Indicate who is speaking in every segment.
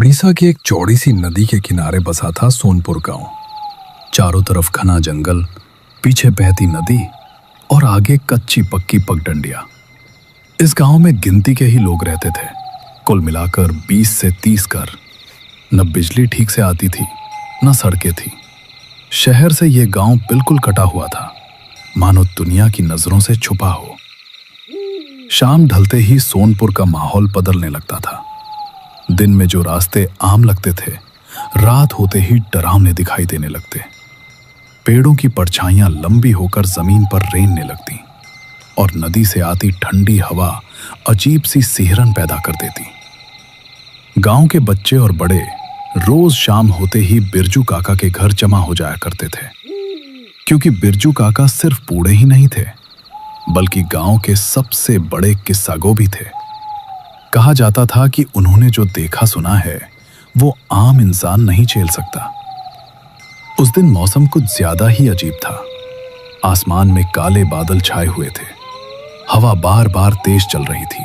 Speaker 1: उड़ीसा की एक चौड़ी सी नदी के किनारे बसा था सोनपुर गांव। चारों तरफ घना जंगल, पीछे बहती नदी और आगे कच्ची पक्की पगडंडियां। इस गांव में गिनती के ही लोग रहते थे, कुल मिलाकर 20 से 30 घर। न बिजली ठीक से आती थी, न सड़कें थी। शहर से यह गांव बिल्कुल कटा हुआ था, मानो दुनिया की नजरों से छुपा हो। शाम ढलते ही सोनपुर का माहौल बदलने लगता था। दिन में जो रास्ते आम लगते थे, रात होते ही डरावने दिखाई देने लगते। पेड़ों की परछाइयां लंबी होकर जमीन पर रेंगने लगती और नदी से आती ठंडी हवा अजीब सी सिहरन पैदा कर देती। गांव के बच्चे और बड़े रोज शाम होते ही बिरजू काका के घर जमा हो जाया करते थे, क्योंकि बिरजू काका सिर्फ बूढ़े ही नहीं थे, बल्कि गांव के सबसे बड़े किस्सागो भी थे। कहा जाता था कि उन्होंने जो देखा सुना है वो आम इंसान नहीं झेल सकता। उस दिन मौसम कुछ ज्यादा ही अजीब था। आसमान में काले बादल छाए हुए थे, हवा बार बार तेज चल रही थी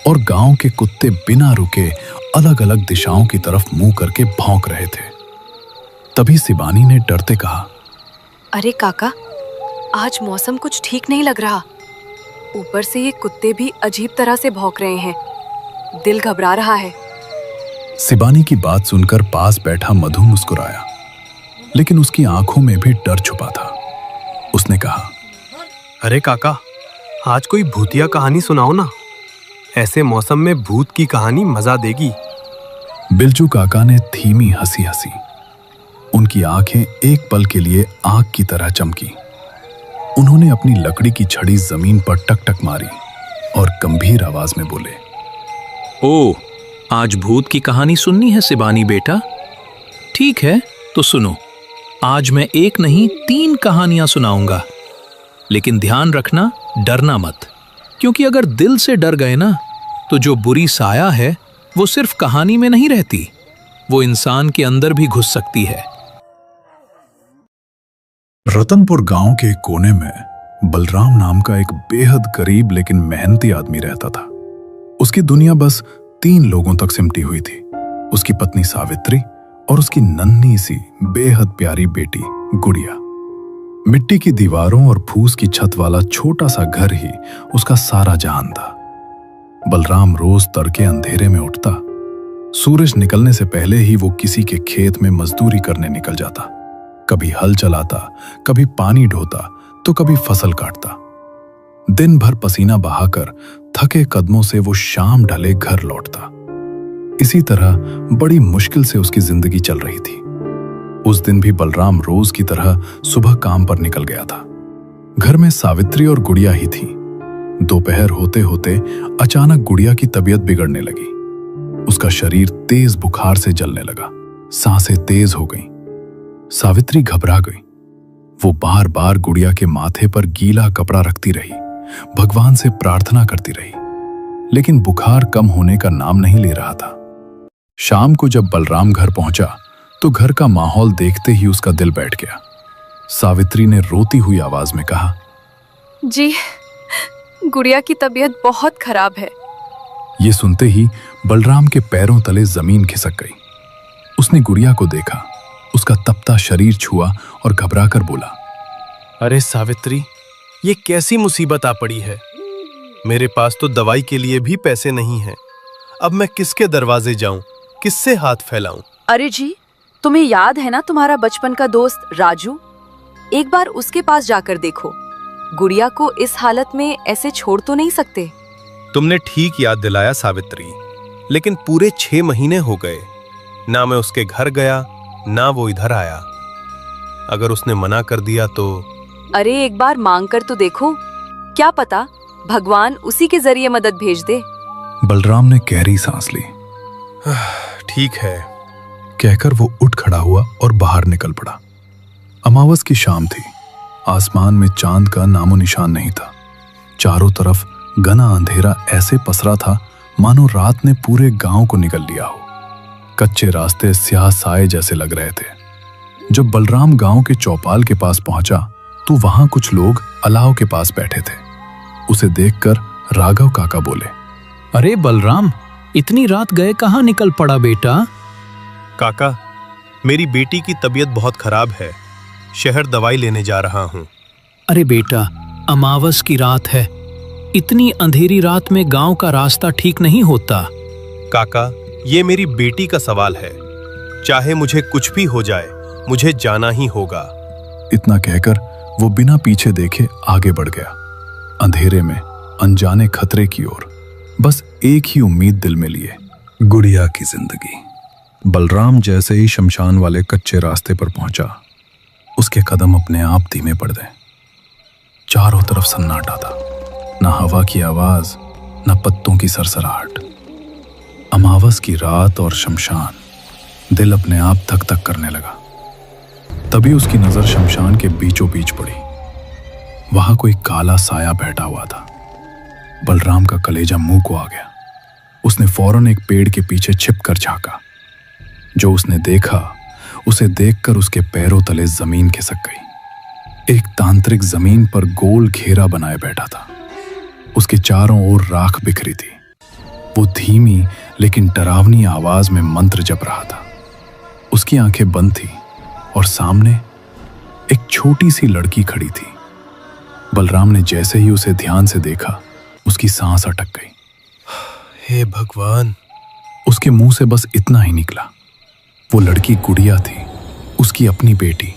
Speaker 1: और गांव के कुत्ते बिना रुके अलग अलग दिशाओं की तरफ मुंह करके भौंक रहे थे। तभी शिबानी ने डरते कहा,
Speaker 2: अरे काका, आज मौसम कुछ ठीक नहीं लग रहा। ऊपर से ये कुत्ते भी अजीब तरह से भौंक रहे हैं, दिल घबरा रहा है।
Speaker 1: शिबानी की बात सुनकर पास बैठा मधु मुस्कुराया, लेकिन उसकी आंखों में भी डर छुपा था। उसने कहा,
Speaker 3: अरे काका, आज कोई भूतिया कहानी सुनाओ ना। ऐसे मौसम में भूत की कहानी मजा देगी।
Speaker 1: बिरजू काका ने धीमी हंसी हंसी। उनकी आंखें एक पल के लिए आग की तरह चमकी। उन्होंने अपनी लकड़ी की छड़ी जमीन पर टक टक मारी और गंभीर आवाज में बोले,
Speaker 4: ओ, आज भूत की कहानी सुननी है शिबानी बेटा? ठीक है, तो सुनो। आज मैं एक नहीं 3 कहानियां सुनाऊंगा, लेकिन ध्यान रखना, डरना मत, क्योंकि अगर दिल से डर गए ना तो जो बुरी साया है वो सिर्फ कहानी में नहीं रहती, वो इंसान के अंदर भी घुस सकती है।
Speaker 1: रतनपुर गांव के एक कोने में बलराम नाम का एक बेहद गरीब लेकिन मेहनती आदमी रहता था। उसकी दुनिया बस 3 लोगों तक सिमटी हुई थी, उसकी पत्नी सावित्री और उसकी नन्ही सी बेहद प्यारी बेटी गुड़िया। मिट्टी की दीवारों और फूस की छत वाला छोटा सा घर ही उसका सारा जहान था। बलराम रोज तड़के अंधेरे में उठता, सूरज निकलने से पहले ही वो किसी के खेत में मजदूरी करने निकल जाता। कभी हल चलाता, कभी पानी ढोता, तो कभी फसल काटता। दिन भर पसीना बहाकर थके कदमों से वो शाम ढले घर लौटता। इसी तरह बड़ी मुश्किल से उसकी जिंदगी चल रही थी। उस दिन भी बलराम रोज की तरह सुबह काम पर निकल गया था। घर में सावित्री और गुड़िया ही थी। दोपहर होते होते अचानक गुड़िया की तबीयत बिगड़ने लगी। उसका शरीर तेज बुखार से जलने लगा, सांसें तेज हो गईं। सावित्री घबरा गई। वो बार बार गुड़िया के माथे पर गीला कपड़ा रखती रही, भगवान से प्रार्थना करती रही, लेकिन बुखार कम होने का नाम नहीं ले रहा था। शाम को जब बलराम घर पहुंचा तो घर का माहौल देखते ही उसका दिल बैठ गया। सावित्री ने रोती हुई आवाज में कहा,
Speaker 2: जी, गुड़िया की तबीयत बहुत खराब है।
Speaker 1: ये सुनते ही बलराम के पैरों तले जमीन खिसक गई। उसने गुड़िया को देखा, उसका तपता शरीर छुआ और घबराकर बोला,
Speaker 3: अरे सावित्री, ये कैसी मुसीबत आ पड़ी है। मेरे पास तो दवाई के लिए भी पैसे नहीं हैं। अब मैं किसके दरवाजे जाऊं, किससे हाथ फैलाऊं?
Speaker 2: अरे जी, तुम्हें याद है ना तुम्हारा बचपन का दोस्त राजू? एक बार उसके पास जाकर देखो। गुड़िया को इस हालत में ऐसे छोड़ तो नहीं सकते।
Speaker 3: तुमने ठीक याद दिलाया सावित्री, लेकिन पूरे 6 महीने हो गए, ना मैं उसके घर गया ना वो इधर आया। अगर उसने मना कर दिया तो?
Speaker 2: अरे एक बार मांग कर तो देखो, क्या पता भगवान उसी के जरिए मदद भेज दे।
Speaker 1: बलराम ने गहरी सांस ली।
Speaker 3: ठीक है,
Speaker 1: कहकर वो उठ खड़ा हुआ और बाहर निकल पड़ा। अमावस की शाम थी। आसमान में चांद का नामो निशान नहीं था। चारों तरफ घना अंधेरा ऐसे पसरा था मानो रात ने पूरे गांव को निगल लिया हो। कच्चे रास्ते स्याह साए जैसे लग रहे थे। जब बलराम गांव के चौपाल के पास पहुंचा तो वहां कुछ लोग अलाव के पास बैठे थे। उसे देखकर राघव काका बोले,
Speaker 4: अरे बलराम, इतनी रात गए कहाँ निकल पड़ा बेटा?
Speaker 3: काका, मेरी बेटी की तबीयत बहुत खराब है। शहर दवाई लेने जा रहा हूँ।
Speaker 4: अरे बेटा, अमावस की रात है। इतनी अंधेरी रात में गांव का रास्ता ठीक नहीं होता।
Speaker 3: काका, ये मेरी बेटी का सवाल है। चाहे मुझे कुछ भी हो जाए, मुझे जाना ही होगा।
Speaker 1: इतना कहकर वो बिना पीछे देखे आगे बढ़ गया, अंधेरे में अनजाने खतरे की ओर, बस एक ही उम्मीद दिल में लिए, गुड़िया की जिंदगी। बलराम जैसे ही शमशान वाले कच्चे रास्ते पर पहुंचा, उसके कदम अपने आप धीमे पड़ गए। चारों तरफ सन्नाटा था, न हवा की आवाज, न पत्तों की सरसराहट। अमावस की रात और शमशान, दिल अपने आप धक धक करने लगा। तभी उसकी नजर शमशान के बीचों बीच पड़ी। वहां कोई काला साया बैठा हुआ था। बलराम का कलेजा मुंह को आ गया। उसने फौरन एक पेड़ के पीछे छिपकर झांका। जो उसने देखा, उसे देखकर उसके पैरों तले जमीन खिसक गई। एक तांत्रिक जमीन पर गोल घेरा बनाए बैठा था। उसके चारों ओर राख बिखरी थी। वो धीमी लेकिन डरावनी आवाज में मंत्र जप रहा था। उसकी आंखें बंद थी और सामने एक छोटी सी लड़की खड़ी थी। बलराम ने जैसे ही उसे ध्यान से देखा, उसकी सांस अटक गई।
Speaker 3: हे भगवान!
Speaker 1: उसके मुंह से बस इतना ही निकला। वो लड़की गुड़िया थी, उसकी अपनी बेटी।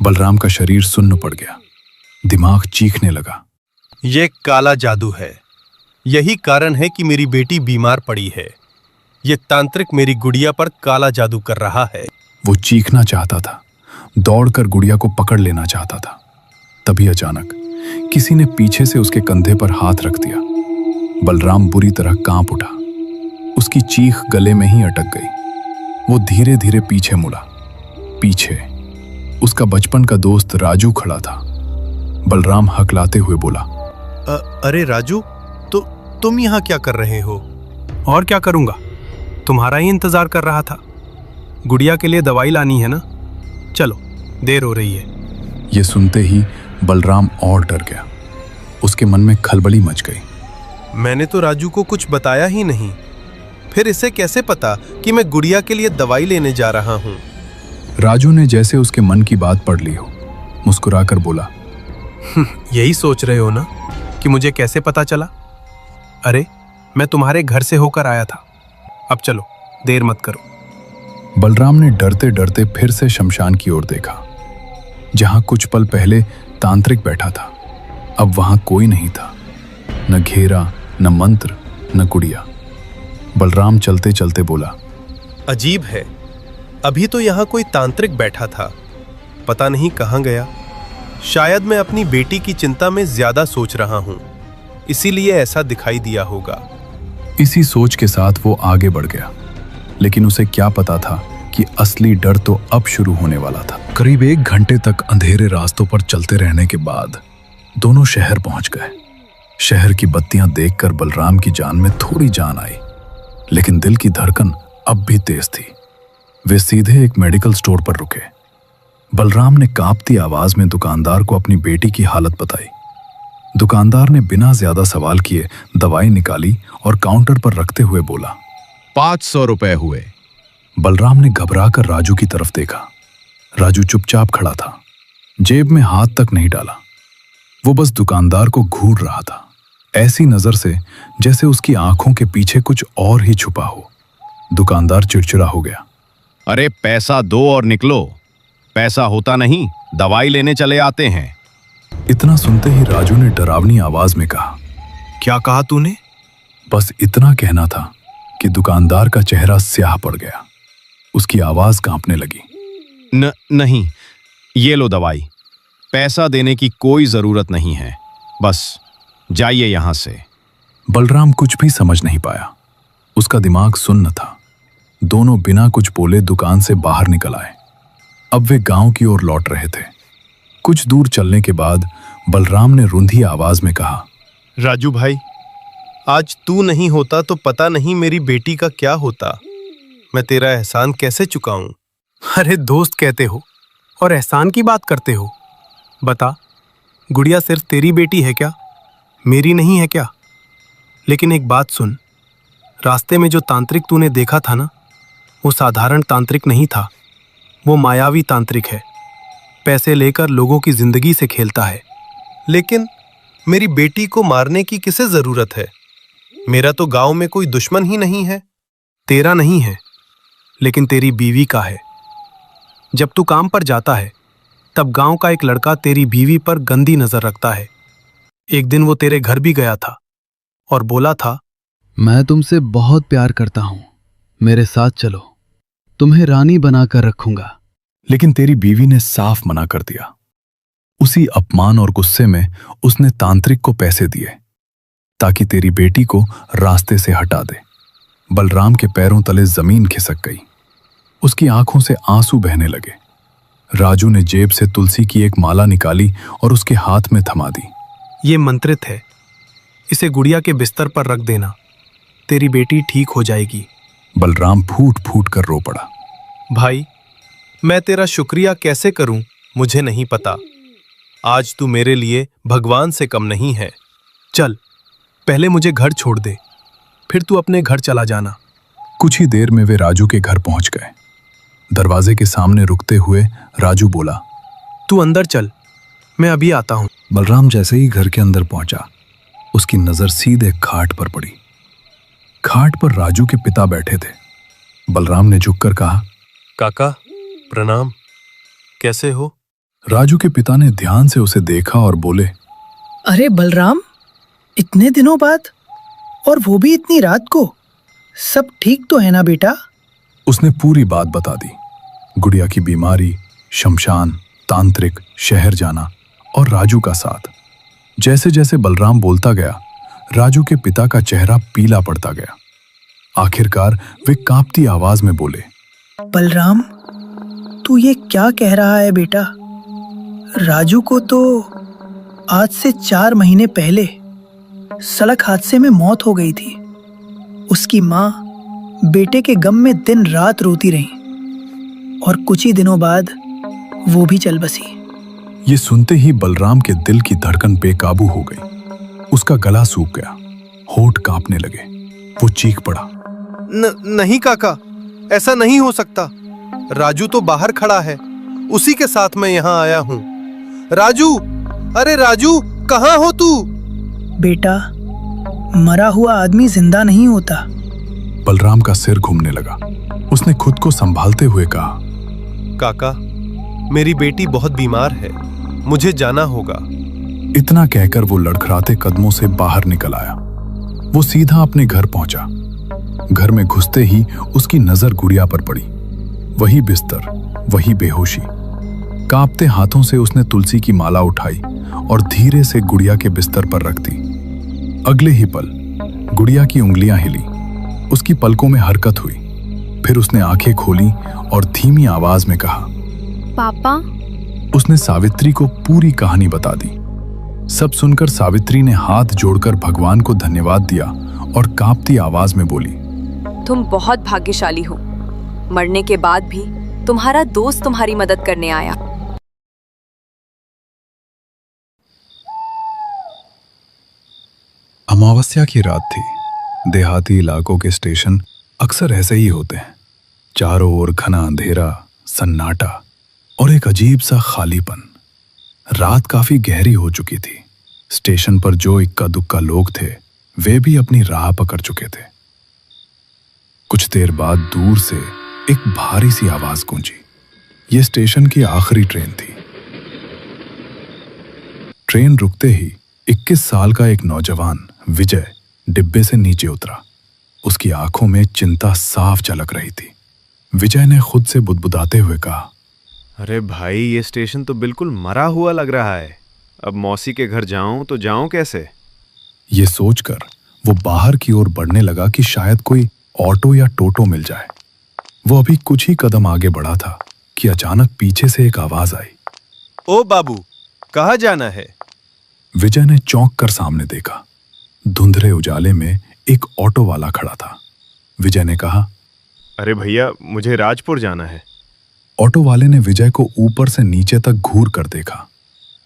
Speaker 1: बलराम का शरीर सुन्न पड़ गया, दिमाग चीखने लगा।
Speaker 3: ये काला जादू है। यही कारण है कि मेरी बेटी बीमार पड़ी है। ये तांत्रिक मेरी गुड़िया पर काला जादू कर रहा है।
Speaker 1: वो चीखना चाहता था, दौड़कर गुड़िया को पकड़ लेना चाहता था। तभी अचानक किसी ने पीछे से उसके कंधे पर हाथ रख दिया। बलराम बुरी तरह कांप उठा। उसकी चीख गले में ही अटक गई। वो धीरे धीरे पीछे मुड़ा। पीछे उसका बचपन का दोस्त राजू खड़ा था। बलराम हकलाते हुए बोला,
Speaker 3: अरे राजू, तुम यहाँ क्या कर रहे हो?
Speaker 5: और क्या करूंगा, तुम्हारा ही इंतजार कर रहा था। गुड़िया के लिए दवाई लानी है ना, चलो, देर हो रही है।
Speaker 1: ये सुनते ही बलराम और डर गया। उसके मन में खलबली मच गई।
Speaker 3: मैंने तो राजू को कुछ बताया ही नहीं। फिर इसे कैसे पता कि मैं गुड़िया के लिए दवाई लेने जा रहा हूँ?
Speaker 1: राजू ने जैसे उसके मन की बात पढ़ ली हो, मुस्कुराकर बोला,
Speaker 5: यही सोच रहे हो ना कि मुझे कैसे पता चला? अरे, मैं तुम्हारे घर से होकर आया था। अब चलो, देर मत करो।
Speaker 1: बलराम ने डरते डरते फिर से शमशान की ओर देखा, जहां कुछ पल पहले तांत्रिक बैठा था। अब वहां कोई नहीं था, न घेरा, न मंत्र, न गुड़िया। बलराम चलते चलते बोला,
Speaker 3: अजीब है, अभी तो यहाँ कोई तांत्रिक बैठा था, पता नहीं कहाँ गया। शायद मैं अपनी बेटी की चिंता में ज्यादा सोच रहा हूँ, इसीलिए ऐसा दिखाई दिया होगा।
Speaker 1: इसी सोच के साथ वो आगे बढ़ गया, लेकिन उसे क्या पता था कि असली डर तो अब शुरू होने वाला था। करीब 1 घंटे तक अंधेरे रास्तों पर चलते रहने के बाद दोनों शहर पहुंच गए। शहर की बत्तियां देखकर बलराम की जान में थोड़ी जान आई, लेकिन दिल की धड़कन अब भी तेज थी। वे सीधे एक मेडिकल स्टोर पर रुके। बलराम ने कांपती आवाज में दुकानदार को अपनी बेटी की हालत बताई। दुकानदार ने बिना ज्यादा सवाल किए दवाई निकाली और काउंटर पर रखते हुए बोला,
Speaker 6: 500 रुपए हुए।
Speaker 1: बलराम ने घबराकर राजू की तरफ देखा। राजू चुपचाप खड़ा था, जेब में हाथ तक नहीं डाला। वो बस दुकानदार को घूर रहा था, ऐसी नजर से जैसे उसकी आंखों के पीछे कुछ और ही छुपा हो। दुकानदार चिड़चिड़ा हो गया।
Speaker 6: अरे पैसा दो और निकलो। पैसा होता नहीं, दवाई लेने चले आते हैं।
Speaker 1: इतना सुनते ही राजू ने डरावनी आवाज में कहा,
Speaker 5: क्या कहा तूने?
Speaker 1: बस इतना कहना था कि दुकानदार का चेहरा स्याह पड़ गया। उसकी आवाज कांपने लगी।
Speaker 6: नहीं, ये लो दवाई। पैसा देने की कोई जरूरत नहीं है, बस जाइए यहां से।
Speaker 1: बलराम कुछ भी समझ नहीं पाया। उसका दिमाग सुन्न था। दोनों बिना कुछ बोले दुकान से बाहर निकल आए। अब वे गांव की ओर लौट रहे थे। कुछ दूर चलने के बाद बलराम ने रुंधी आवाज में कहा,
Speaker 3: राजू भाई, आज तू नहीं होता तो पता नहीं मेरी बेटी का क्या होता। मैं तेरा एहसान कैसे चुकाऊं?
Speaker 5: अरे दोस्त कहते हो और एहसान की बात करते हो। बता, गुड़िया सिर्फ तेरी बेटी है क्या? मेरी नहीं है क्या? लेकिन एक बात सुन, रास्ते में जो तांत्रिक तूने देखा था ना, वो साधारण तांत्रिक नहीं था, वो मायावी तांत्रिक है। पैसे लेकर लोगों की जिंदगी से खेलता है।
Speaker 3: लेकिन मेरी बेटी को मारने की किसे जरूरत है? मेरा तो गांव में कोई दुश्मन ही नहीं है।
Speaker 5: तेरा नहीं है, लेकिन तेरी बीवी का है। जब तू काम पर जाता है तब गांव का एक लड़का तेरी बीवी पर गंदी नजर रखता है। एक दिन वो तेरे घर भी गया था और बोला था,
Speaker 7: मैं तुमसे बहुत प्यार करता हूं, मेरे साथ चलो, तुम्हें रानी बनाकर रखूंगा।
Speaker 1: लेकिन तेरी बीवी ने साफ मना कर दिया। उसी अपमान और गुस्से में उसने तांत्रिक को पैसे दिए ताकि तेरी बेटी को रास्ते से हटा दे। बलराम के पैरों तले जमीन खिसक गई। उसकी आंखों से आंसू बहने लगे। राजू ने जेब से तुलसी की एक माला निकाली और उसके हाथ में थमा दी।
Speaker 5: ये मंत्रित है, इसे गुड़िया के बिस्तर पर रख देना, तेरी बेटी ठीक हो जाएगी।
Speaker 1: बलराम फूट फूट कर रो पड़ा।
Speaker 3: भाई, मैं तेरा शुक्रिया कैसे करूं मुझे नहीं पता। आज तू मेरे लिए भगवान से कम नहीं है।
Speaker 5: चल, पहले मुझे घर छोड़ दे, फिर तू अपने घर चला जाना।
Speaker 1: कुछ ही देर में वे राजू के घर पहुंच गए। दरवाजे के सामने रुकते हुए राजू बोला,
Speaker 5: तू अंदर चल, मैं अभी आता हूं।
Speaker 1: बलराम जैसे ही घर के अंदर पहुंचा, उसकी नजर सीधे खाट पर पड़ी। खाट पर राजू के पिता बैठे थे। बलराम ने झुककर कहा,
Speaker 3: काका प्रणाम, कैसे हो?
Speaker 1: राजू के पिता ने ध्यान से उसे देखा और बोले,
Speaker 8: अरे बलराम, इतने दिनों बाद, और वो भी इतनी रात को, सब ठीक तो है ना बेटा?
Speaker 1: उसने पूरी बात बता दी। गुड़िया की बीमारी, शमशान, तांत्रिक, शहर जाना और राजू का साथ। जैसे जैसे बलराम बोलता गया, राजू के पिता का चेहरा पीला पड़ता गया। आखिरकार वे कांपती आवाज में बोले,
Speaker 8: बलराम, तू ये क्या कह रहा है बेटा? राजू को तो आज से 4 महीने पहले सड़क हादसे में मौत हो गई थी। उसकी माँ बेटे के गम में दिन रात रोती रही और कुछ ही दिनों बाद वो भी चल बसी।
Speaker 1: ये सुनते ही बलराम के दिल की धड़कन बेकाबू हो गई। उसका गला सूख गया, होठ कांपने लगे। वो चीख पड़ा,
Speaker 3: नहीं काका, ऐसा नहीं हो सकता। राजू तो बाहर खड़ा है, उसी के साथ मैं यहाँ आया हूँ। राजू, अरे राजू, कहाँ हो तू?
Speaker 8: बेटा, मरा हुआ आदमी जिंदा नहीं होता।
Speaker 1: बलराम का सिर घूमने लगा। उसने खुद को संभालते हुए कहा,
Speaker 3: काका, मेरी बेटी बहुत बीमार है, मुझे जाना होगा।
Speaker 1: इतना कहकर वो लड़खड़ाते कदमों से बाहर निकल आया। वो सीधा अपने घर पहुंचा। घर में घुसते ही उसकी नजर गुड़िया पर पड़ी। वही बिस्तर, वही बेहोशी। कांपते हाथों से उसने तुलसी की माला उठाई और धीरे से गुड़िया के बिस्तर पर रख दी। अगले ही पल गुड़िया की उंगलियां हिली, उसकी पलकों में हरकत हुई। फिर उसने आंखें खोली और धीमी आवाज में कहा,
Speaker 9: पापा।
Speaker 1: उसने सावित्री को पूरी कहानी बता दी। सब सुनकर सावित्री ने हाथ जोड़कर भगवान को धन्यवाद दिया और कांपती आवाज में बोली,
Speaker 2: तुम बहुत भाग्यशाली हो। मरने के बाद भी तुम्हारा दोस्त तुम्हारी मदद करने आया।
Speaker 1: अमावस्या की रात थी। देहाती इलाकों के स्टेशन अक्सर ऐसे ही होते हैं। चारों ओर घना अंधेरा, सन्नाटा और एक अजीब सा खालीपन। रात काफी गहरी हो चुकी थी। स्टेशन पर जो इक्का दुक्का लोग थे, वे भी अपनी राह पकड़ चुके थे। कुछ देर बाद दूर से एक भारी सी आवाज गूंजी। यह स्टेशन की आखिरी ट्रेन थी। ट्रेन रुकते ही 21 साल का एक नौजवान विजय डिब्बे से नीचे उतरा। उसकी आंखों में चिंता साफ झलक रही थी। विजय ने खुद से बुदबुदाते हुए कहा,
Speaker 6: अरे भाई, ये स्टेशन तो बिल्कुल मरा हुआ लग रहा है। अब मौसी के घर जाऊं तो जाऊं कैसे?
Speaker 1: ये सोचकर वो बाहर की ओर बढ़ने लगा कि शायद कोई ऑटो या टोटो मिल जाए। वो अभी कुछ ही कदम आगे बढ़ा था कि अचानक पीछे से एक आवाज आई,
Speaker 3: ओ बाबू, कहाँ जाना है?
Speaker 1: विजय ने चौंक कर सामने देखा। धुंधले उजाले में एक ऑटो वाला खड़ा था। विजय ने कहा,
Speaker 6: अरे भैया, मुझे राजपुर जाना है।
Speaker 1: ऑटो वाले ने विजय को ऊपर से नीचे तक घूर कर देखा,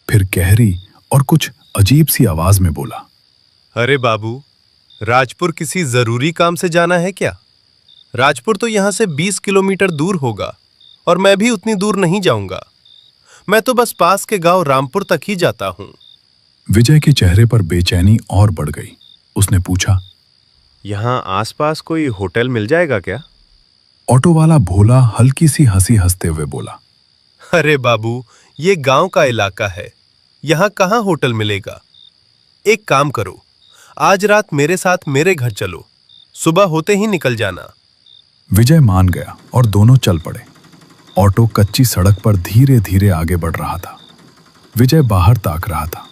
Speaker 1: फिर गहरी और कुछ अजीब सी आवाज में बोला,
Speaker 3: अरे बाबू, राजपुर किसी जरूरी काम से जाना है क्या? राजपुर तो यहाँ से 20 किलोमीटर दूर होगा और मैं भी उतनी दूर नहीं जाऊंगा। मैं तो बस पास के गांव रामपुर तक ही जाता हूँ।
Speaker 1: विजय के चेहरे पर बेचैनी और बढ़ गई। उसने पूछा,
Speaker 6: यहाँ आसपास कोई होटल मिल जाएगा क्या?
Speaker 1: ऑटो वाला भोला हल्की सी हंसी हंसते हुए बोला,
Speaker 3: अरे बाबू, ये गांव का इलाका है, यहाँ कहाँ होटल मिलेगा। एक काम करो, आज रात मेरे साथ मेरे घर चलो, सुबह होते ही निकल जाना।
Speaker 1: विजय मान गया और दोनों चल पड़े। ऑटो कच्ची सड़क पर धीरे धीरे आगे बढ़ रहा था। विजय बाहर ताक रहा था।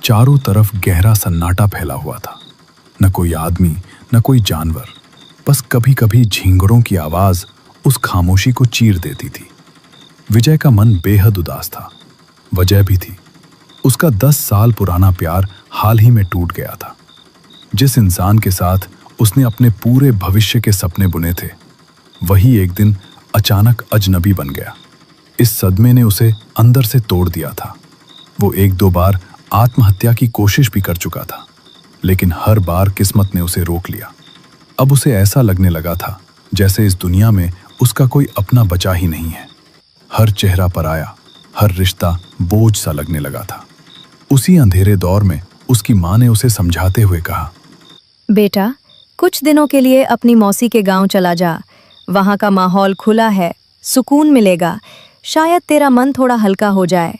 Speaker 1: चारों तरफ गहरा सन्नाटा फैला हुआ था। न कोई आदमी, न कोई जानवर, बस कभी कभी झींगुरों की आवाज उस खामोशी को चीर देती थी। विजय का मन बेहद उदास था। वजह भी थी, उसका 10 साल पुराना प्यार हाल ही में टूट गया था। जिस इंसान के साथ उसने अपने पूरे भविष्य के सपने बुने थे, वही एक दिन अचानक अजनबी बन गया। इस सदमे ने उसे अंदर से तोड़ दिया था। वो 1-2 बार आत्महत्या की कोशिश भी कर चुका था, लेकिन हर बार किस्मत ने उसे रोक लिया। अब उसे ऐसा लगने लगा था जैसे इस दुनिया में उसका कोई अपना बचा ही नहीं है। हर चेहरा पराया, हर रिश्ता बोझ सा लगने लगा था। उसी अंधेरे दौर में उसकी माँ ने उसे समझाते हुए कहा,
Speaker 9: बेटा, कुछ दिनों के लिए अपनी मौसी के गांव चला जा। वहां का माहौल खुला है, सुकून मिलेगा, शायद तेरा मन थोड़ा हल्का हो जाए।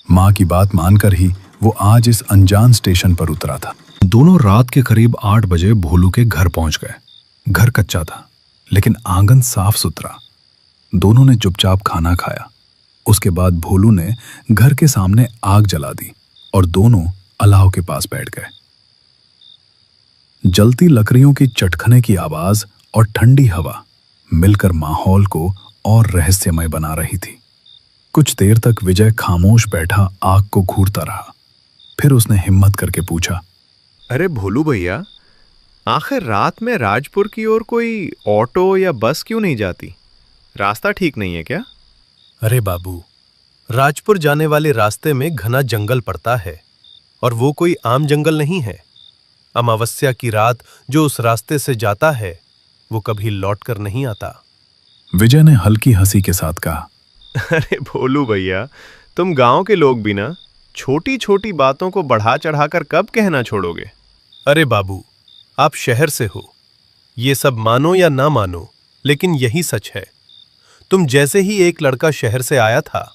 Speaker 1: माँ की बात मानकर ही वो आज इस अनजान स्टेशन पर उतरा था। दोनों रात के करीब 8 बजे भोलू के घर पहुंच गए। घर कच्चा था, लेकिन आंगन साफ सुथरा। दोनों ने चुपचाप खाना खाया। उसके बाद भोलू ने घर के सामने आग जला दी और दोनों अलाव के पास बैठ गए। जलती लकड़ियों की चटखने की आवाज और ठंडी हवा मिलकर माहौल को और रहस्यमय बना रही थी। कुछ देर तक विजय खामोश बैठा आग को घूरता रहा। फिर उसने हिम्मत करके पूछा,
Speaker 6: अरे भोलू भैया, आखिर रात में राजपुर की ओर कोई ऑटो या बस क्यों नहीं जाती? रास्ता ठीक नहीं है क्या?
Speaker 3: अरे बाबू, राजपुर जाने वाले रास्ते में घना जंगल पड़ता है और वो कोई आम जंगल नहीं है। अमावस्या की रात जो उस रास्ते से जाता है वो कभी लौट कर नहीं आता।
Speaker 1: विजय ने हल्की हंसी के साथ कहा,
Speaker 6: अरे भोलू भैया, तुम गांव के लोग भी ना छोटी छोटी बातों को बढ़ा चढ़ाकर कब कहना छोड़ोगे?
Speaker 3: अरे बाबू, आप शहर से हो, ये सब मानो या ना मानो, लेकिन यही सच है। तुम जैसे ही एक लड़का शहर से आया था,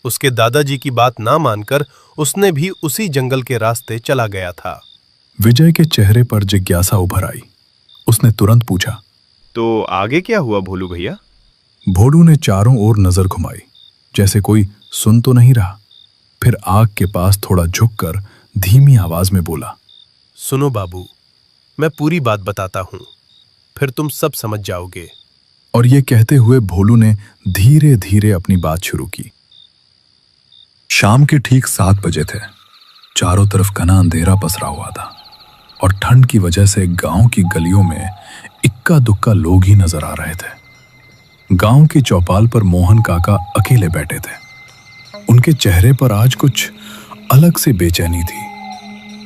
Speaker 3: उसके दादाजी की बात ना मानकर उसने भी उसी जंगल के रास्ते चला गया था।
Speaker 1: विजय के चेहरे पर जिज्ञासा उभर आई। उसने तुरंत पूछा,
Speaker 6: तो आगे क्या हुआ भोलू भैया?
Speaker 1: भोलू ने चारों ओर नजर घुमाई, जैसे कोई सुन तो नहीं रहा। फिर आग के पास थोड़ा झुककर धीमी आवाज में बोला,
Speaker 3: सुनो बाबू, मैं पूरी बात बताता हूं, फिर तुम सब समझ जाओगे।
Speaker 1: और ये कहते हुए भोलू ने धीरे धीरे अपनी बात शुरू की। शाम के ठीक 7 बजे थे। चारों तरफ घना अंधेरा पसरा हुआ था और ठंड की वजह से गांव की गलियों में इक्का दुक्का लोग ही नजर आ रहे थे। गांव की चौपाल पर मोहन काका अकेले बैठे थे। उनके चेहरे पर आज कुछ अलग सी बेचैनी थी।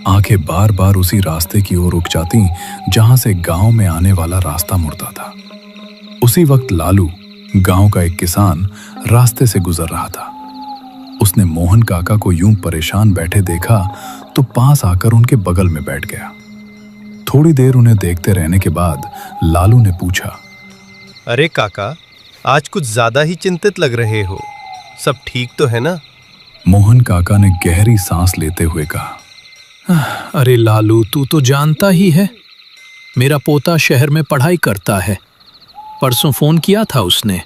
Speaker 1: आंखें बार बार उसी रास्ते की ओर रुक जाती जहां से गांव में आने वाला रास्ता मुड़ता था। उसी वक्त लालू, गांव का एक किसान, रास्ते से गुजर रहा था। उसने मोहन काका को यूं परेशान बैठे देखा तो पास आकर उनके बगल में बैठ गया। थोड़ी देर उन्हें देखते रहने के बाद लालू ने पूछा,
Speaker 3: अरे काका, आज कुछ ज्यादा ही चिंतित लग रहे हो, सब ठीक तो है ना?
Speaker 1: मोहन काका ने गहरी सांस लेते हुए कहा,
Speaker 4: अरे लालू, तू तो जानता ही है, मेरा पोता शहर में पढ़ाई करता है। परसों फोन किया था उसने,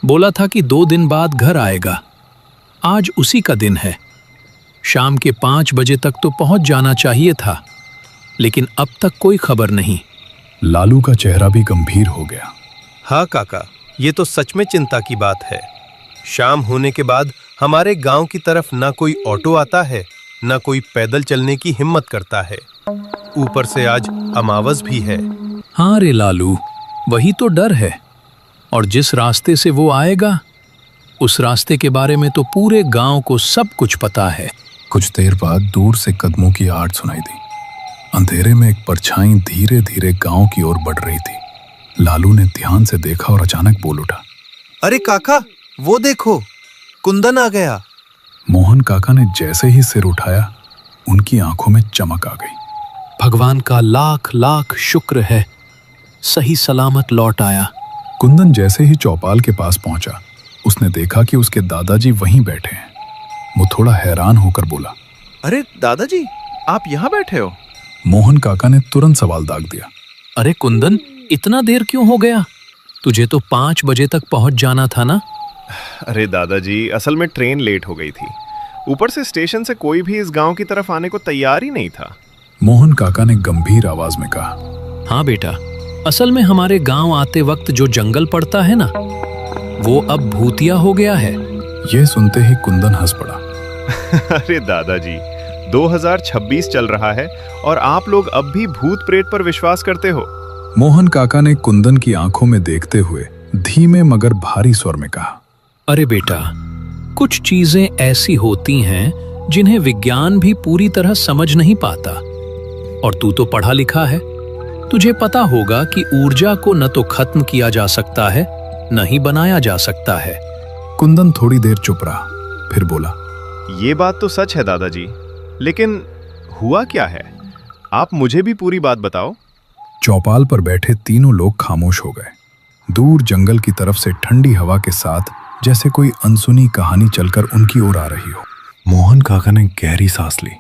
Speaker 4: बोला था कि 2 दिन बाद घर आएगा। आज उसी का दिन है। शाम के 5 बजे तक तो पहुंच जाना चाहिए था, लेकिन अब तक कोई खबर नहीं।
Speaker 1: लालू का चेहरा भी गंभीर हो गया।
Speaker 3: हाँ काका, ये तो सच में चिंता की बात है। शाम होने के बाद हमारे गांव की तरफ ना कोई ऑटो आता है, ना कोई पैदल चलने की हिम्मत करता है। ऊपर से आज अमावस भी है।
Speaker 4: हाँ रे लालू, वही तो डर है। और जिस रास्ते से वो आएगा, उस रास्ते के बारे में तो पूरे गांव को सब कुछ पता है।
Speaker 1: कुछ देर बाद दूर से कदमों की आहट सुनाई दी। अंधेरे में एक परछाई धीरे धीरे गांव की ओर बढ़ रही थी। लालू ने ध्यान से देखा और अचानक बोल उठा,
Speaker 3: अरे काका, वो देखो, कुंदन आ गया।
Speaker 1: मोहन काका ने जैसे ही सिर उठाया, उनकी आंखों में चमक आ गई।
Speaker 4: भगवान का लाख लाख शुक्र है, सही सलामत लौट आया।
Speaker 1: कुंदन जैसे ही चौपाल के पास पहुंचा, उसने देखा कि उसके दादाजी वहीं बैठे हैं। वो थोड़ा हैरान होकर बोला,
Speaker 6: अरे दादाजी, आप यहाँ बैठे हो?
Speaker 1: मोहन काका ने तुरंत सवाल दाग दिया,
Speaker 4: अरे कुंदन, इतना देर क्यों हो गया? तुझे तो 5 बजे तक पहुंच जाना था ना।
Speaker 6: अरे दादाजी, असल में ट्रेन लेट हो गई थी। ऊपर से स्टेशन से कोई भी इस गांव की तरफ आने को तैयार ही नहीं था।
Speaker 1: मोहन काका ने गंभीर आवाज में कहा,
Speaker 4: हाँ बेटा, असल में हमारे गांव आते वक्त जो जंगल पड़ता है ना, वो अब भूतिया हो गया है।
Speaker 1: यह सुनते ही कुंदन हंस पड़ा।
Speaker 6: अरे दादाजी, 2026 चल रहा है और आप लोग अब भी भूत प्रेत पर विश्वास करते हो?
Speaker 1: मोहन काका ने कुंदन की आंखों में देखते हुए धीमे मगर भारी स्वर में कहा,
Speaker 4: अरे बेटा, कुछ चीजें ऐसी होती हैं जिन्हें विज्ञान भी पूरी तरह समझ नहीं पाता। और तू तो पढ़ा लिखा है, तुझे पता होगा कि ऊर्जा को न तो खत्म किया जा सकता है, न ही बनाया जा सकता है।
Speaker 1: कुंदन थोड़ी देर चुप रहा, फिर बोला,
Speaker 6: ये बात तो सच है दादाजी, लेकिन हुआ क्या है? आप मुझे भी पूरी बात बताओ।
Speaker 1: चौपाल पर बैठे तीनों लोग खामोश हो गए। दूर जंगल की तरफ से ठंडी हवा के साथ जैसे कोई अनसुनी कहानी चलकर उनकी ओर आ रही हो। मोहन काका ने गहरी सांस ली,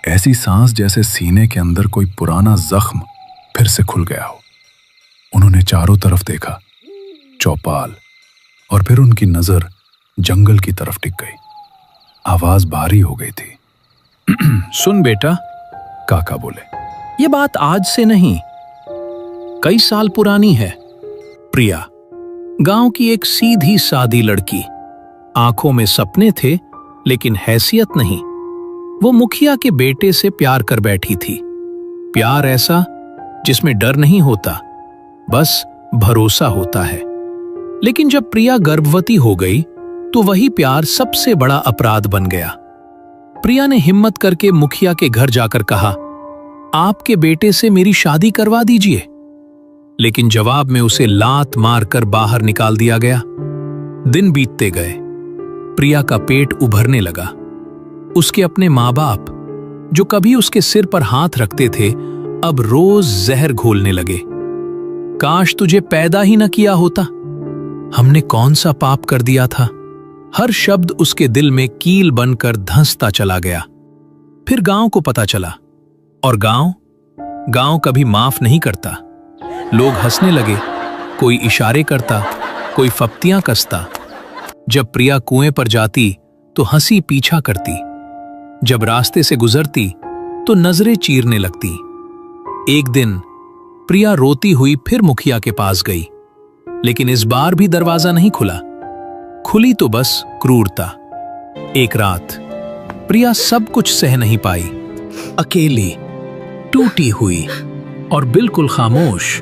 Speaker 1: ऐसी सांस जैसे सीने के अंदर कोई पुराना जख्म फिर से खुल गया हो। उन्होंने चारों तरफ देखा, चौपाल, और फिर उनकी नजर जंगल की तरफ टिक गई। आवाज भारी हो गई थी।
Speaker 4: सुन बेटा,
Speaker 1: काका बोले,
Speaker 4: ये बात आज से नहीं, कई साल पुरानी है। प्रिया, गांव की एक सीधी सादी लड़की, आंखों में सपने थे लेकिन हैसियत नहीं। वो मुखिया के बेटे से प्यार कर बैठी थी। प्यार ऐसा जिसमें डर नहीं होता, बस भरोसा होता है। लेकिन जब प्रिया गर्भवती हो गई तो वही प्यार सबसे बड़ा अपराध बन गया। प्रिया ने हिम्मत करके मुखिया के घर जाकर कहा, आपके बेटे से मेरी शादी करवा दीजिए। लेकिन जवाब में उसे लात मारकर बाहर निकाल दिया गया। दिन बीतते गए, प्रिया का पेट उभरने लगा। उसके अपने माँ बाप, जो कभी उसके सिर पर हाथ रखते थे, अब रोज जहर घोलने लगे। काश तुझे पैदा ही न किया होता, हमने कौन सा पाप कर दिया था। हर शब्द उसके दिल में कील बनकर धंसता चला गया। फिर गांव को पता चला, और गांव कभी माफ नहीं करता। लोग हंसने लगे, कोई इशारे करता, कोई फप्तियां कसता। जब प्रिया कुएं पर जाती तो हंसी पीछा करती, जब रास्ते से गुजरती तो नजरें चीरने लगती। एक दिन प्रिया रोती हुई फिर मुखिया के पास गई, लेकिन इस बार भी दरवाजा नहीं खुला। खुली तो बस क्रूरता। एक रात प्रिया सब कुछ सह नहीं पाई। अकेली, टूटी हुई और बिल्कुल खामोश,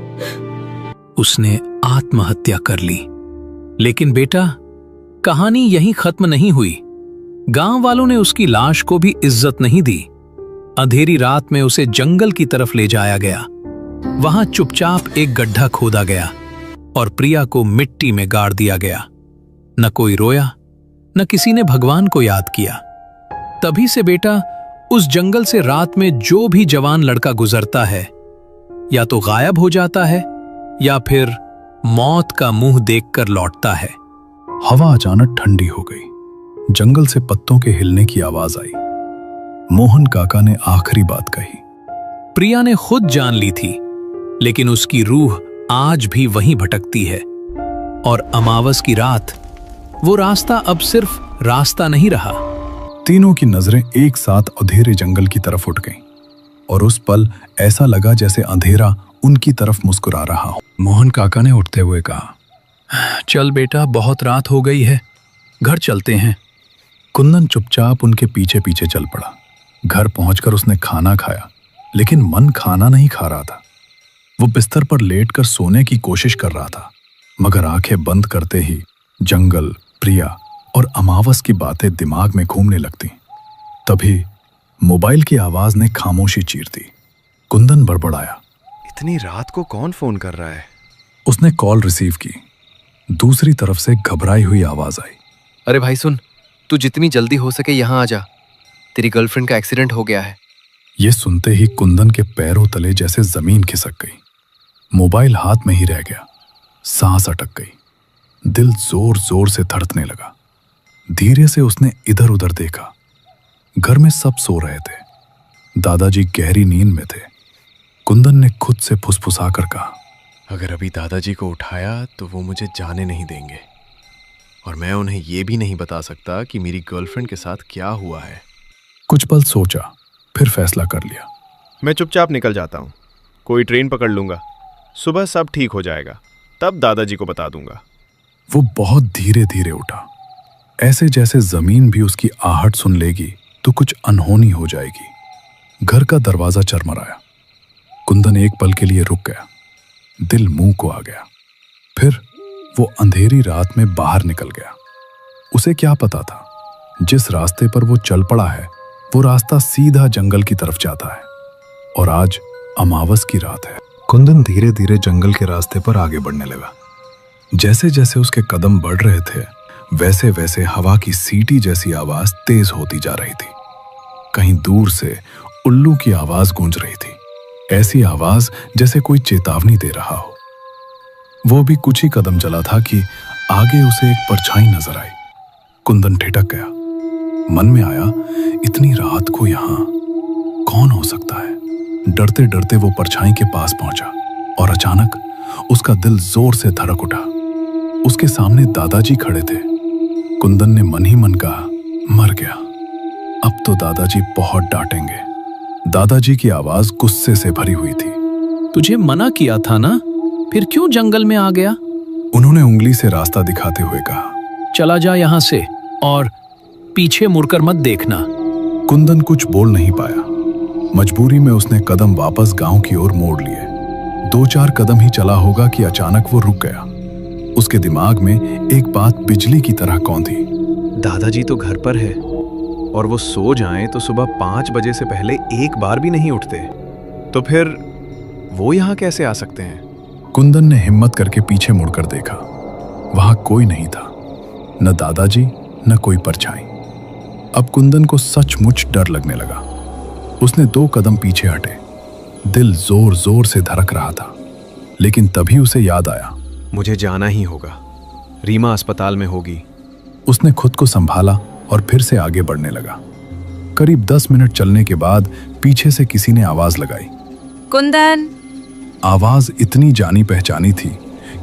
Speaker 4: उसने आत्महत्या कर ली। लेकिन बेटा, कहानी यहीं खत्म नहीं हुई। गांव वालों ने उसकी लाश को भी इज्जत नहीं दी। अंधेरी रात में उसे जंगल की तरफ ले जाया गया। वहां चुपचाप एक गड्ढा खोदा गया और प्रिया को मिट्टी में गाड़ दिया गया। न कोई रोया, न किसी ने भगवान को याद किया। तभी से बेटा, उस जंगल से रात में जो भी जवान लड़का गुजरता है, या तो गायब हो जाता है या फिर मौत का मुंह देखकर लौटता है।
Speaker 1: हवा अचानक ठंडी हो गई। जंगल से पत्तों के हिलने की आवाज आई। मोहन काका ने आखिरी बात कही।
Speaker 4: प्रिया ने खुद जान ली थी, लेकिन उसकी रूह आज भी वहीं भटकती है। और अमावस की रात, वो रास्ता अब सिर्फ रास्ता नहीं रहा।
Speaker 1: तीनों की नजरें एक साथ अंधेरे जंगल की तरफ उठ गईं, और उस पल ऐसा लगा जैसे अंधेरा उनकी तरफ मुस्कुरा रहा हो। मोहन काका ने उठते हुए कहा,
Speaker 4: चल बेटा, बहुत रात हो गई है, घर चलते हैं।
Speaker 1: कुंदन चुपचाप उनके पीछे पीछे चल पड़ा। घर पहुंचकर उसने खाना खाया, लेकिन मन खाना नहीं खा रहा था। वो बिस्तर पर लेटकर सोने की कोशिश कर रहा था, मगर आंखें बंद करते ही जंगल, प्रिया और अमावस की बातें दिमाग में घूमने लगती। तभी मोबाइल की आवाज ने खामोशी चीर दी। कुंदन बड़बड़ाया,
Speaker 6: इतनी रात को कौन फोन कर रहा है?
Speaker 1: उसने कॉल रिसीव की। दूसरी तरफ से घबराई हुई आवाज आई।
Speaker 10: अरे भाई सुन, तू जितनी जल्दी हो सके यहाँ आ जा। तेरी गर्लफ्रेंड का एक्सीडेंट हो गया है।
Speaker 1: ये सुनते ही कुंदन के पैरों तले जैसे जमीन खिसक गई। मोबाइल हाथ में ही रह गया। सांस अटक गई। दिल जोर जोर से धड़कने लगा। धीरे से उसने इधर उधर देखा। घर में सब सो रहे थे। दादाजी गहरी नींद में थे। कुंदन ने खुद से फुसफुसा कर कहा,
Speaker 6: अगर अभी दादाजी को उठाया तो वो मुझे जाने नहीं देंगे, और मैं उन्हें ये भी नहीं बता सकता कि मेरी गर्लफ्रेंड के साथ क्या हुआ है।
Speaker 1: कुछ पल सोचा, फिर फैसला कर लिया।
Speaker 6: मैं चुपचाप निकल जाता हूँ, कोई ट्रेन पकड़ लूंगा। सुबह सब ठीक हो जाएगा, तब दादाजी को बता दूंगा।
Speaker 1: वो बहुत धीरे धीरे उठा, ऐसे जैसे जमीन भी उसकी आहट सुन लेगी तो कुछ अनहोनी हो जाएगी। घर का दरवाजा चरमराया। कुंदन एक पल के लिए रुक गया। दिल मुंह को आ गया। फिर वो अंधेरी रात में बाहर निकल गया। उसे क्या पता था, जिस रास्ते पर वो चल पड़ा है वो रास्ता सीधा जंगल की तरफ जाता है, और आज अमावस की रात है। कुंदन धीरे धीरे जंगल के रास्ते पर आगे बढ़ने लगा। जैसे जैसे उसके कदम बढ़ रहे थे वैसे वैसे हवा की सीटी जैसी आवाज तेज होती जा रही थी। कहीं दूर से उल्लू की आवाज गूंज रही थी, ऐसी आवाज जैसे कोई चेतावनी दे रहा हो। वो भी कुछ ही कदम चला था कि आगे उसे एक परछाई नजर आई। कुंदन ठिठक गया। मन में आया, इतनी रात को यहां कौन हो सकता है। डरते डरते वो परछाई के पास पहुंचा, और अचानक उसका दिल जोर से धड़क उठा। उसके सामने दादाजी खड़े थे। कुंदन ने मन ही मन कहा, मर गया, अब तो दादाजी बहुत डांटेंगे। दादाजी की आवाज गुस्से से भरी हुई थी।
Speaker 4: तुझे मना किया था ना, फिर क्यों जंगल में आ गया?
Speaker 1: उन्होंने उंगली से रास्ता दिखाते हुए कहा,
Speaker 4: चला जा यहां से, और पीछे मुड़कर मत देखना।
Speaker 1: कुंदन कुछ बोल नहीं पाया। मजबूरी में उसने कदम वापस गांव की ओर मोड़ लिए। 2-4 कदम ही चला होगा कि अचानक वो रुक गया। उसके दिमाग में एक बात बिजली की तरह कौंधी।
Speaker 6: दादाजी तो घर पर है, और वो सो जाएं तो सुबह 5 बजे से पहले एक बार भी नहीं उठते, तो फिर वो यहाँ कैसे आ सकते हैं?
Speaker 1: कुंदन ने हिम्मत करके पीछे मुड़कर देखा। वहां कोई नहीं था, न दादाजी न कोई परछाई। अब कुंदन को सचमुच डर लगने लगा। उसने 2 कदम पीछे हटे। दिल जोर जोर से धड़क रहा था, लेकिन तभी उसे याद आया,
Speaker 6: मुझे जाना ही होगा। रीमा अस्पताल में होगी।
Speaker 1: उसने खुद को संभाला और फिर से आगे बढ़ने लगा। करीब 10 मिनट चलने के बाद पीछे से किसी ने आवाज लगाई,
Speaker 2: कुंदन।
Speaker 1: आवाज इतनी जानी पहचानी थी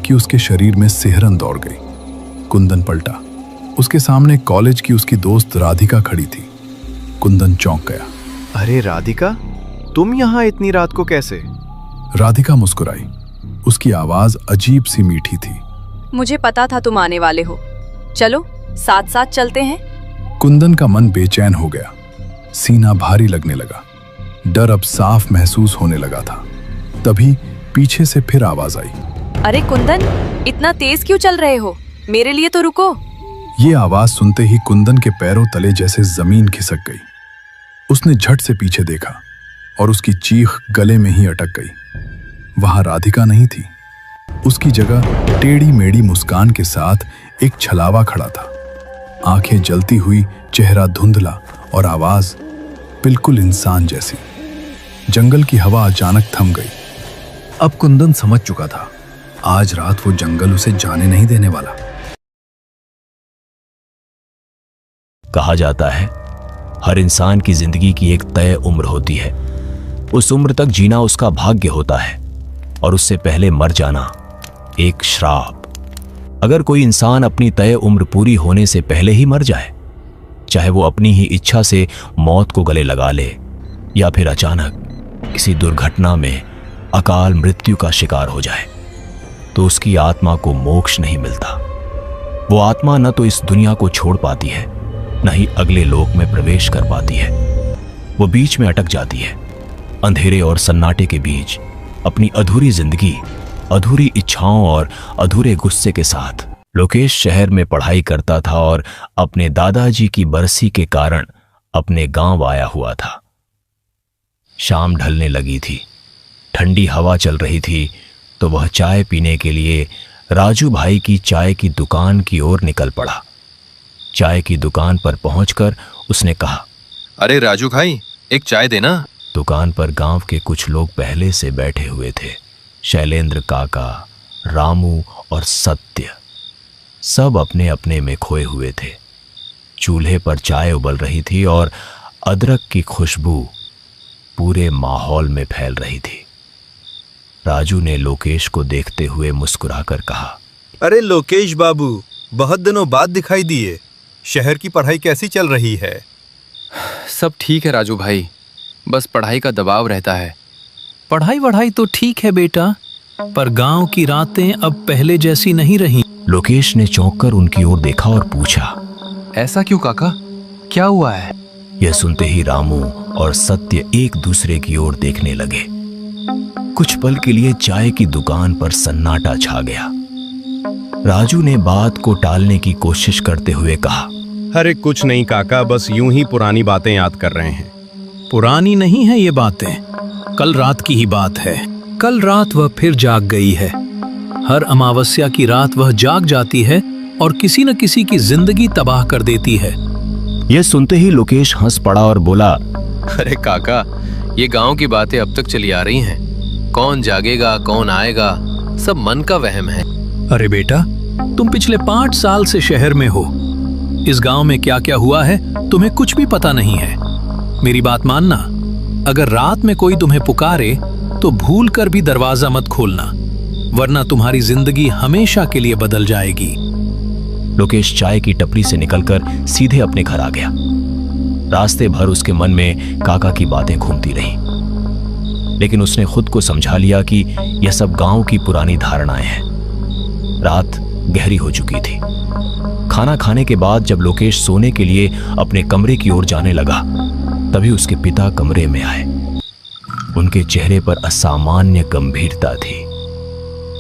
Speaker 1: कि उसके शरीर में सिहरन दौड़ गई। कुंदन पलटा। उसके सामने कॉलेज की उसकी दोस्त राधिका खड़ी थी। कुंदन चौंक गया।
Speaker 6: अरे राधिका, तुम यहाँ इतनी रात को कैसे?
Speaker 1: राधिका मुस्कुराई। उसकी आवाज अजीब सी मीठी थी।
Speaker 2: मुझे पता था तुम आने वाले हो, चलो साथ साथ चलते हैं।
Speaker 1: कुंदन का मन बेचैन हो गया। सीना भारी लगने लगा। डर अब साफ महसूस होने लगा था। तभी पीछे से फिर आवाज आई,
Speaker 2: अरे कुंदन, इतना तेज क्यों चल रहे हो? मेरे लिए तो रुको।
Speaker 1: ये आवाज सुनते ही कुंदन के पैरों तले जैसे जमीन खिसक गई। उसने झट से पीछे देखा और उसकी चीख गले में ही अटक गई। वहां राधिका नहीं थी। उसकी जगह टेढ़ी मेढ़ी मुस्कान के साथ एक छलावा खड़ा था। आंखें जलती हुई, चेहरा धुंधला और आवाज बिल्कुल इंसान जैसी। जंगल की हवा अचानक थम गई। अब कुंदन समझ चुका था, आज रात वो जंगल उसे जाने नहीं देने वाला।
Speaker 11: कहा जाता है, हर इंसान की जिंदगी की एक तय उम्र होती है। उस उम्र तक जीना उसका भाग्य होता है, और उससे पहले मर जाना एक श्राप। अगर कोई इंसान अपनी तय उम्र पूरी होने से पहले ही मर जाए, चाहे वो अपनी ही इच्छा से मौत को गले लगा ले, या फिर अचानक किसी दुर्घटना में अकाल मृत्यु का शिकार हो जाए, तो उसकी आत्मा को मोक्ष नहीं मिलता। वो आत्मा न तो इस दुनिया को छोड़ पाती है, न ही अगले लोक में प्रवेश कर पाती है। वो बीच में अटक जाती है, अंधेरे और सन्नाटे के बीच अपनी अधूरी जिंदगी, अधूरी इच्छाओं और अधूरे गुस्से के साथ। लोकेश शहर में पढ़ाई करता था और अपने दादाजी की बरसी के कारण अपने गांव आया हुआ था। शाम ढलने लगी थी। ठंडी हवा चल रही थी तो वह चाय पीने के लिए राजू भाई की चाय की दुकान की ओर निकल पड़ा। चाय की दुकान पर पहुंचकर उसने कहा,
Speaker 10: अरे राजू भाई, एक चाय देना।
Speaker 11: दुकान पर गांव के कुछ लोग पहले से बैठे हुए थे। शैलेंद्र काका, रामू और सत्य सब अपने अपने में खोए हुए थे। चूल्हे पर चाय उबल रही थी और अदरक की खुशबू पूरे माहौल में फैल रही थी। राजू ने लोकेश को देखते हुए मुस्कुराकर कहा,
Speaker 3: अरे लोकेश बाबू, बहुत दिनों बाद दिखाई दिए। शहर की पढ़ाई कैसी चल रही है?
Speaker 10: सब ठीक है राजू भाई, बस पढ़ाई का दबाव रहता है।
Speaker 4: पढ़ाई वढ़ाई तो ठीक है बेटा, पर गांव की रातें अब पहले जैसी नहीं रही।
Speaker 11: लोकेश ने चौंककर उनकी ओर देखा और पूछा,
Speaker 10: ऐसा क्यों काका, क्या हुआ है?
Speaker 11: यह सुनते ही रामू और सत्य एक दूसरे की ओर देखने लगे। कुछ पल के लिए चाय की दुकान पर सन्नाटा छा गया। राजू ने बात को टालने की कोशिश करते हुए कहा,
Speaker 6: अरे कुछ नहीं काका, बस यूं ही पुरानी बातें याद कर रहे हैं।
Speaker 4: पुरानी नहीं है ये बातें, कल रात की ही बात है। कल रात वह फिर जाग गई है। हर अमावस्या की रात वह जाग जाती है और किसी न किसी की जिंदगी तबाह कर देती है।
Speaker 11: यह सुनते ही लोकेश हंस पड़ा और बोला,
Speaker 10: अरे काका, ये गांव की बातें अब तक चली आ रही हैं। कौन जागेगा, कौन आएगा, सब मन का वहम है।
Speaker 4: अरे बेटा, तुम पिछले 5 साल से शहर में हो। इस गांव में क्या क्या हुआ है तुम्हें कुछ भी पता नहीं है। मेरी बात मानना, अगर रात में कोई तुम्हें पुकारे तो भूल कर भी दरवाजा मत खोलना, वरना तुम्हारी जिंदगी हमेशा के लिए बदल जाएगी।
Speaker 11: लोकेश चाय की टपरी से निकलकर सीधे अपने घर आ गया। रास्ते भर उसके मन में काका की बातें घूमती रहीं, लेकिन उसने खुद को समझा लिया कि यह सब गांव की पुरानी धारणाएं हैं। रात गहरी हो चुकी थी। खाना खाने के बाद जब लोकेश सोने के लिए अपने कमरे की ओर जाने लगा, तभी उसके पिता कमरे में आए। उनके चेहरे पर असामान्य गंभीरता थी।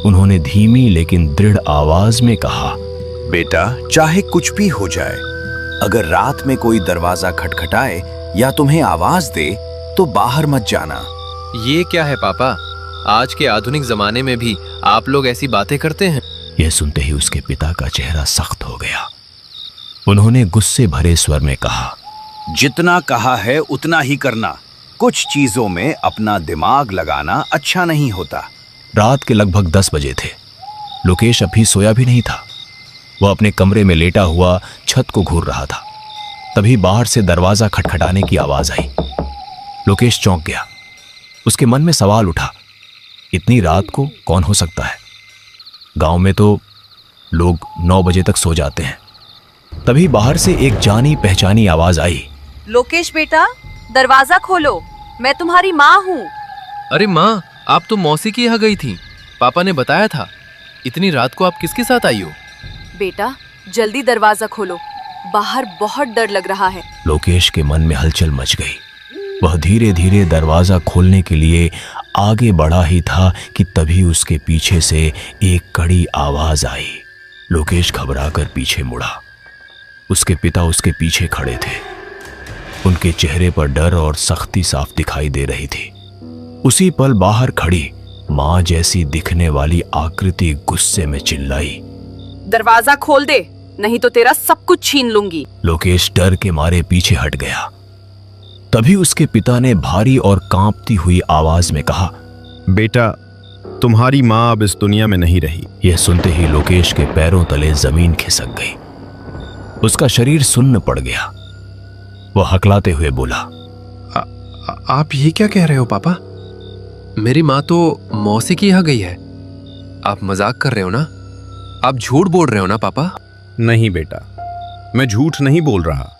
Speaker 11: उन्होंने धीमी लेकिन दृढ़ आवाज में कहा,
Speaker 12: बेटा, चाहे कुछ भी हो जाए, अगर रात में कोई दरवाजा खटखटाए या तुम्हें आवाज दे तो बाहर मत जाना।
Speaker 10: ये क्या है पापा, आज के आधुनिक जमाने में भी आप लोग ऐसी बातें करते हैं?
Speaker 11: यह सुनते ही उसके पिता का चेहरा सख्त हो गया। उन्होंने गुस्से भरे स्वर में कहा,
Speaker 12: जितना कहा है उतना ही करना। कुछ चीजों में अपना दिमाग लगाना अच्छा नहीं होता।
Speaker 11: रात के लगभग 10 बजे थे। लोकेश अभी सोया भी नहीं था। वह अपने कमरे में लेटा हुआ छत को घूर रहा था। तभी बाहर से दरवाजा खटखटाने की आवाज आई। लोकेश चौंक गया। उसके मन में सवाल उठा, इतनी रात को कौन हो सकता है? गांव में तो लोग 9 बजे तक सो जाते हैं। तभी बाहर से एक जानी पहचानी आवाज आई,
Speaker 2: लोकेश बेटा, दरवाजा खोलो, मैं तुम्हारी माँ हूँ।
Speaker 10: अरे माँ, आप तो मौसी के यहाँ गई थी, पापा ने बताया था। इतनी रात को आप किसके साथ आई हो?
Speaker 2: बेटा, जल्दी दरवाजा खोलो, बाहर बहुत डर लग रहा है।
Speaker 11: लोकेश के मन में हलचल मच गई। वह धीरे धीरे दरवाजा खोलने के लिए आगे बढ़ा ही था कि तभी उसके पीछे से एक कड़ी आवाज आई। लोकेश घबराकर पीछे मुड़ा। उसके पिता उसके पीछे खड़े थे। उनके चेहरे पर डर और सख्ती साफ दिखाई दे रही थी। उसी पल बाहर खड़ी मां जैसी दिखने वाली आकृति गुस्से में चिल्लाई,
Speaker 2: दरवाजा खोल दे, नहीं तो तेरा सब कुछ छीन लूंगी।
Speaker 11: लोकेश डर के मारे पीछे हट गया। तभी उसके पिता ने भारी और कांपती हुई आवाज में कहा,
Speaker 6: बेटा, तुम्हारी मां अब इस दुनिया में नहीं रही।
Speaker 11: यह सुनते ही लोकेश के पैरों तले जमीन खिसक गई। उसका शरीर सुन्न पड़ गया। वह हकलाते हुए बोला,
Speaker 10: आप ये क्या कह रहे हो पापा? मेरी माँ तो मौसी के यहाँ गई है। आप मजाक कर रहे हो ना? आप झूठ बोल रहे हो ना पापा?
Speaker 6: नहीं बेटा, मैं झूठ नहीं बोल रहा।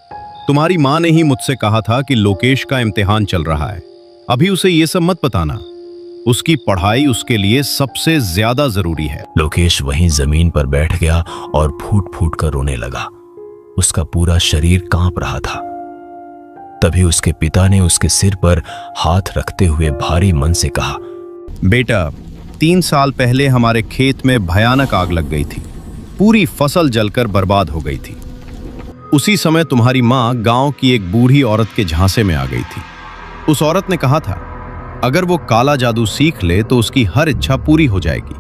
Speaker 6: तुम्हारी माँ ने ही मुझसे कहा था कि लोकेश का इम्तिहान चल रहा है, अभी उसे ये सब मत बताना। उसकी पढ़ाई उसके लिए सबसे ज्यादा जरूरी है।
Speaker 11: लोकेश वहीं जमीन पर बैठ गया और फूट फूट कर रोने लगा। उसका पूरा शरीर कांप रहा था। तभी उसके पिता ने उसके सिर पर हाथ रखते हुए भारी मन से कहा,
Speaker 3: बेटा, 3 साल पहले हमारे खेत में भयानक आग लग गई थी। पूरी फसल जलकर बर्बाद हो गई थी। उसी समय तुम्हारी माँ गांव की एक बूढ़ी औरत के झांसे में आ गई थी। उस औरत ने कहा था
Speaker 6: अगर वो काला जादू सीख ले तो उसकी हर इच्छा पूरी हो जाएगी,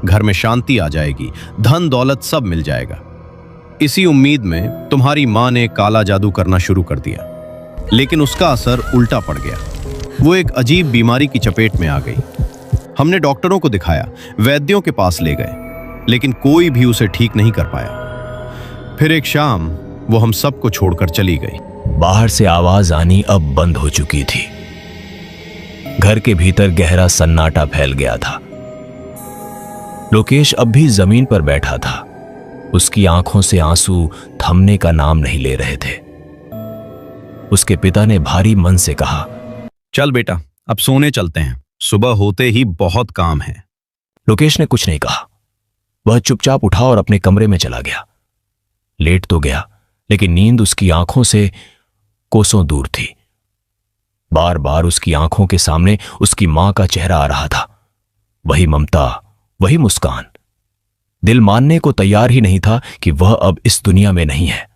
Speaker 6: घर में शांति आ जाएगी, धन दौलत सब मिल जाएगा। इसी उम्मीद में तुम्हारी मां ने काला जादू करना शुरू कर दिया, लेकिन उसका असर उल्टा पड़ गया। वो एक अजीब बीमारी की चपेट में आ गई। हमने डॉक्टरों को दिखाया, वैद्यों के पास ले गए, लेकिन कोई भी उसे ठीक नहीं कर पाया। फिर एक शाम वो हम सबको छोड़कर चली गई।
Speaker 11: बाहर से आवाज आनी अब बंद हो चुकी थी। घर के भीतर गहरा सन्नाटा फैल गया था। लोकेश अब भी जमीन पर बैठा था। उसकी आंखों से आंसू थमने का नाम नहीं ले रहे थे। उसके पिता ने भारी मन से कहा,
Speaker 6: चल बेटा, अब सोने चलते हैं, सुबह होते ही बहुत काम है।
Speaker 11: लोकेश ने कुछ नहीं कहा। वह चुपचाप उठा और अपने कमरे में चला गया। लेट तो गया, लेकिन नींद उसकी आंखों से कोसों दूर थी। बार बार उसकी आंखों के सामने उसकी मां का चेहरा आ रहा था। वही ममता, वही मुस्कान। दिल मानने को तैयार ही नहीं था कि वह अब इस दुनिया में नहीं है।